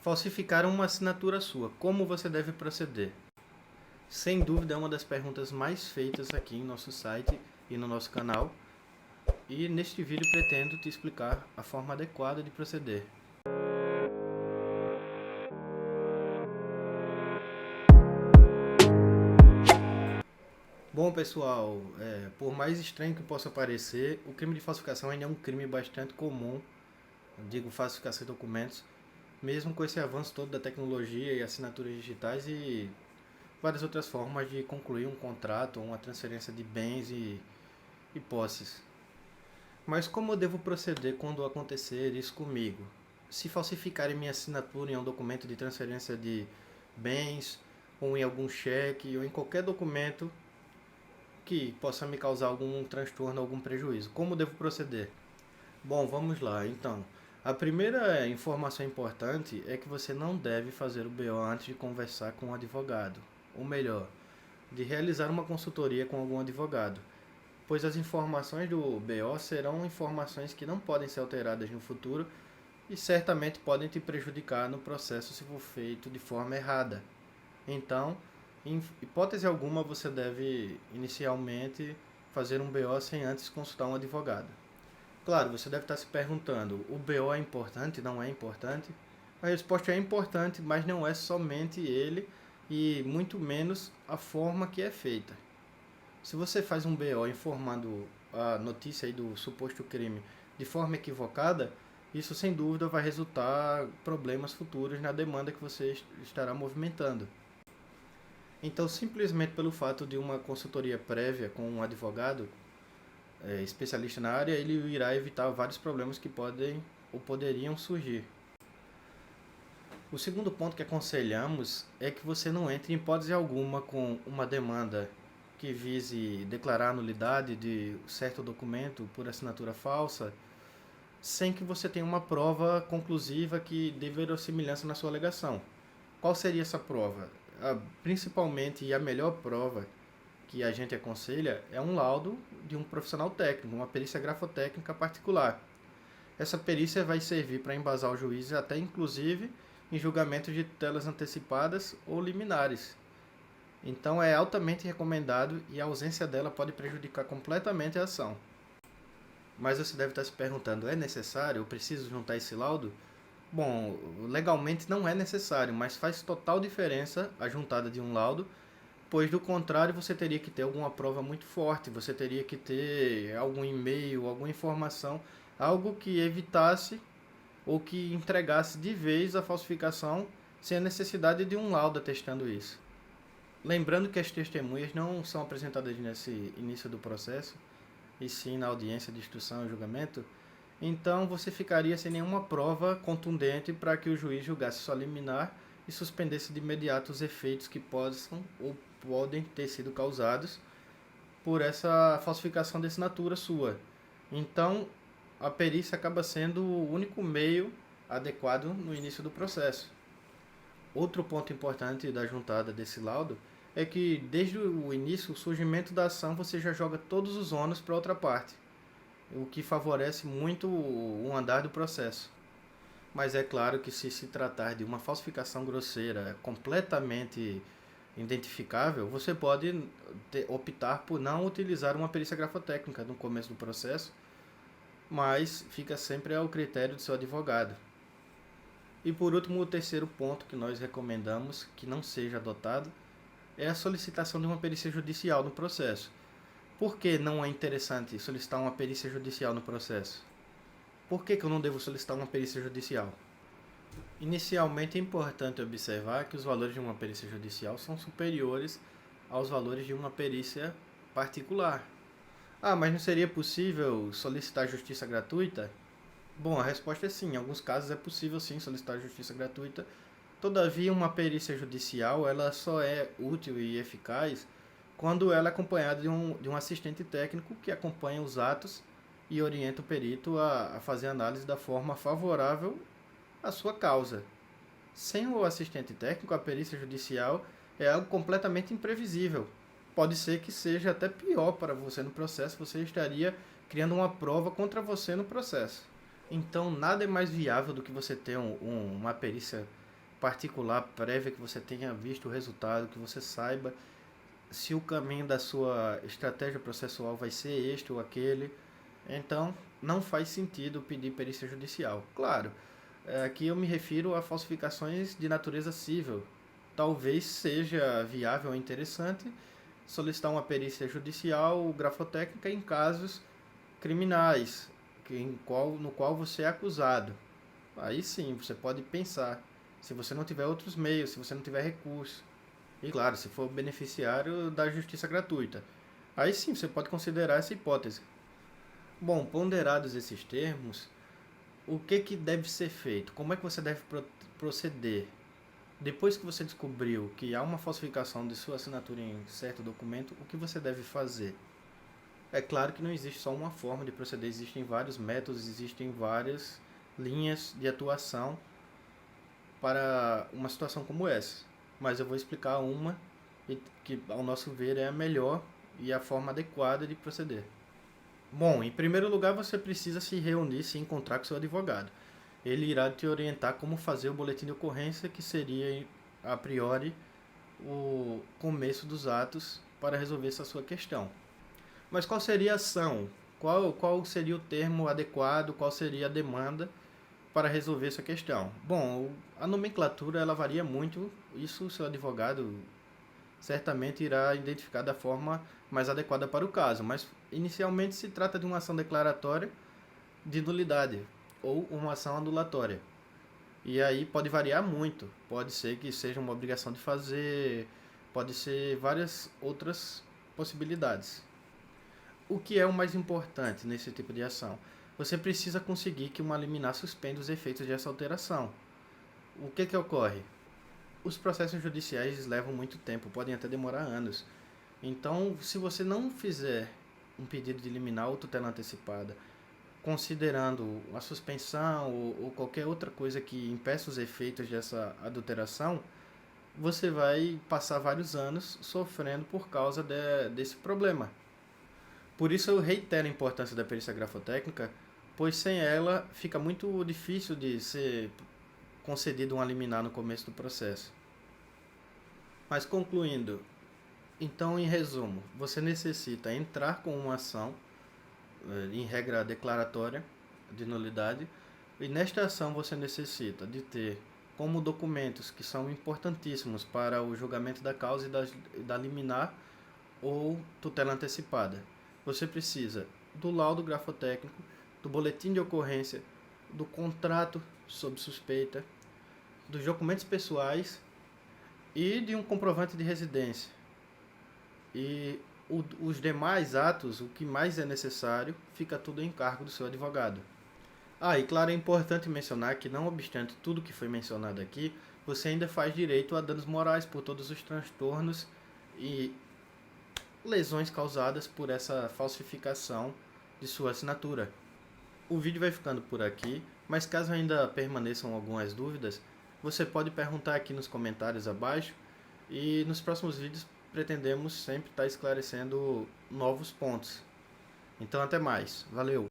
Falsificaram uma assinatura sua. Como você deve proceder? Sem dúvida é uma das perguntas mais feitas aqui em nosso site e no nosso canal. E neste vídeo pretendo te explicar a forma adequada de proceder. Bom pessoal, por mais estranho que possa parecer, o crime de falsificação ainda é um crime bastante comum. Digo falsificação de documentos, mesmo com esse avanço todo da tecnologia e assinaturas digitais e várias outras formas de concluir um contrato ou uma transferência de bens e posses. Mas como eu devo proceder quando acontecer isso comigo? Se falsificarem minha assinatura em um documento de transferência de bens, ou em algum cheque, ou em qualquer documento que possa me causar algum transtorno, algum prejuízo, como devo proceder? Bom, vamos lá. Então, a primeira informação importante é que você não deve fazer o BO antes de conversar com um advogado. Ou melhor, de realizar uma consultoria com algum advogado, pois as informações do BO serão informações que não podem ser alteradas no futuro e certamente podem te prejudicar no processo se for feito de forma errada. Então, em hipótese alguma, você deve inicialmente fazer um BO sem antes consultar um advogado. Claro, você deve estar se perguntando, o BO é importante, não é importante? A resposta é importante, mas não é somente ele e muito menos a forma que é feita. Se você faz um BO informando a notícia aí do suposto crime de forma equivocada, isso sem dúvida vai resultar problemas futuros na demanda que você estará movimentando. Então, simplesmente pelo fato de uma consultoria prévia com um advogado especialista na área, ele irá evitar vários problemas que podem ou poderiam surgir. O segundo ponto que aconselhamos é que você não entre em hipótese alguma com uma demanda que vise declarar a nulidade de certo documento por assinatura falsa, sem que você tenha uma prova conclusiva que dê verossimilhança na sua alegação. Qual seria essa prova? Principalmente, e a melhor prova que a gente aconselha é um laudo de um profissional técnico, uma perícia grafotécnica particular. Essa perícia vai servir para embasar o juiz até inclusive em julgamentos de tutelas antecipadas ou liminares. Então é altamente recomendado e a ausência dela pode prejudicar completamente a ação. Mas você deve estar se perguntando, é necessário? Eu preciso juntar esse laudo? Bom, legalmente não é necessário, mas faz total diferença a juntada de um laudo, pois do contrário você teria que ter alguma prova muito forte, você teria que ter algum e-mail, alguma informação, algo que evitasse ou que entregasse de vez a falsificação sem a necessidade de um laudo atestando isso. Lembrando que as testemunhas não são apresentadas nesse início do processo, e sim na audiência de instrução e julgamento, então você ficaria sem nenhuma prova contundente para que o juiz julgasse sua liminar e suspendesse de imediato os efeitos que possam ou podem ter sido causados por essa falsificação de assinatura sua. Então, a perícia acaba sendo o único meio adequado no início do processo. Outro ponto importante da juntada desse laudo é que desde o início, o surgimento da ação, você já joga todos os ônus para outra parte, o que favorece muito o andar do processo. Mas é claro que se tratar de uma falsificação grosseira, completamente identificável, você pode optar por não utilizar uma perícia grafotécnica no começo do processo, mas fica sempre ao critério do seu advogado. E por último, o terceiro ponto que nós recomendamos que não seja adotado é a solicitação de uma perícia judicial no processo. Por que não é interessante solicitar uma perícia judicial no processo? Por que eu não devo solicitar uma perícia judicial? Inicialmente é importante observar que os valores de uma perícia judicial são superiores aos valores de uma perícia particular. Mas não seria possível solicitar justiça gratuita? Bom, a resposta é sim. Em alguns casos é possível sim solicitar justiça gratuita. Todavia, uma perícia judicial ela só é útil e eficaz quando ela é acompanhada de um assistente técnico que acompanha os atos e orienta o perito a fazer a análise da forma favorável à sua causa. Sem o assistente técnico, a perícia judicial é algo completamente imprevisível. Pode ser que seja até pior para você no processo, você estaria criando uma prova contra você no processo. Então, nada é mais viável do que você ter uma perícia particular, prévia, que você tenha visto o resultado, que você saiba se o caminho da sua estratégia processual vai ser este ou aquele. Então, não faz sentido pedir perícia judicial. Claro, aqui eu me refiro a falsificações de natureza civil. Talvez seja viável e interessante solicitar uma perícia judicial grafotécnica em casos criminais, no qual você é acusado. Aí sim, você pode pensar, se você não tiver outros meios, se você não tiver recurso. E claro, se for beneficiário da justiça gratuita. Aí sim, você pode considerar essa hipótese. Bom, ponderados esses termos, o que deve ser feito? Como é que você deve proceder? Depois que você descobriu que há uma falsificação de sua assinatura em certo documento, o que você deve fazer? É claro que não existe só uma forma de proceder, existem vários métodos, existem várias linhas de atuação para uma situação como essa. Mas eu vou explicar uma que, ao nosso ver, é a melhor e a forma adequada de proceder. Bom, em primeiro lugar, você precisa se reunir, se encontrar com seu advogado. Ele irá te orientar como fazer o boletim de ocorrência, que seria, a priori, o começo dos atos para resolver essa sua questão. Mas qual seria a ação? Qual seria o termo adequado? Qual seria a demanda para resolver essa questão? Bom, a nomenclatura ela varia muito, isso o seu advogado certamente irá identificar da forma mais adequada para o caso, mas inicialmente se trata de uma ação declaratória de nulidade ou uma ação anulatória. E aí pode variar muito, pode ser que seja uma obrigação de fazer, pode ser várias outras possibilidades. O que é o mais importante nesse tipo de ação? Você precisa conseguir que uma liminar suspenda os efeitos dessa alteração. O que ocorre? Os processos judiciais levam muito tempo, podem até demorar anos. Então, se você não fizer um pedido de liminar ou tutela antecipada, considerando a suspensão ou qualquer outra coisa que impeça os efeitos dessa adulteração, você vai passar vários anos sofrendo por causa desse problema. Por isso eu reitero a importância da perícia grafotécnica, pois sem ela fica muito difícil de ser concedido um liminar no começo do processo. Mas concluindo, então em resumo, você necessita entrar com uma ação, em regra declaratória de nulidade, e nesta ação você necessita de ter como documentos que são importantíssimos para o julgamento da causa e da liminar ou tutela antecipada. Você precisa do laudo grafotécnico, do boletim de ocorrência, do contrato sob suspeita, dos documentos pessoais e de um comprovante de residência. E os demais atos, o que mais é necessário, fica tudo em cargo do seu advogado. E claro, é importante mencionar que, não obstante tudo que foi mencionado aqui, você ainda faz direito a danos morais por todos os transtornos e lesões causadas por essa falsificação de sua assinatura. O vídeo vai ficando por aqui, mas caso ainda permaneçam algumas dúvidas, você pode perguntar aqui nos comentários abaixo e nos próximos vídeos pretendemos sempre estar esclarecendo novos pontos. Então até mais, valeu!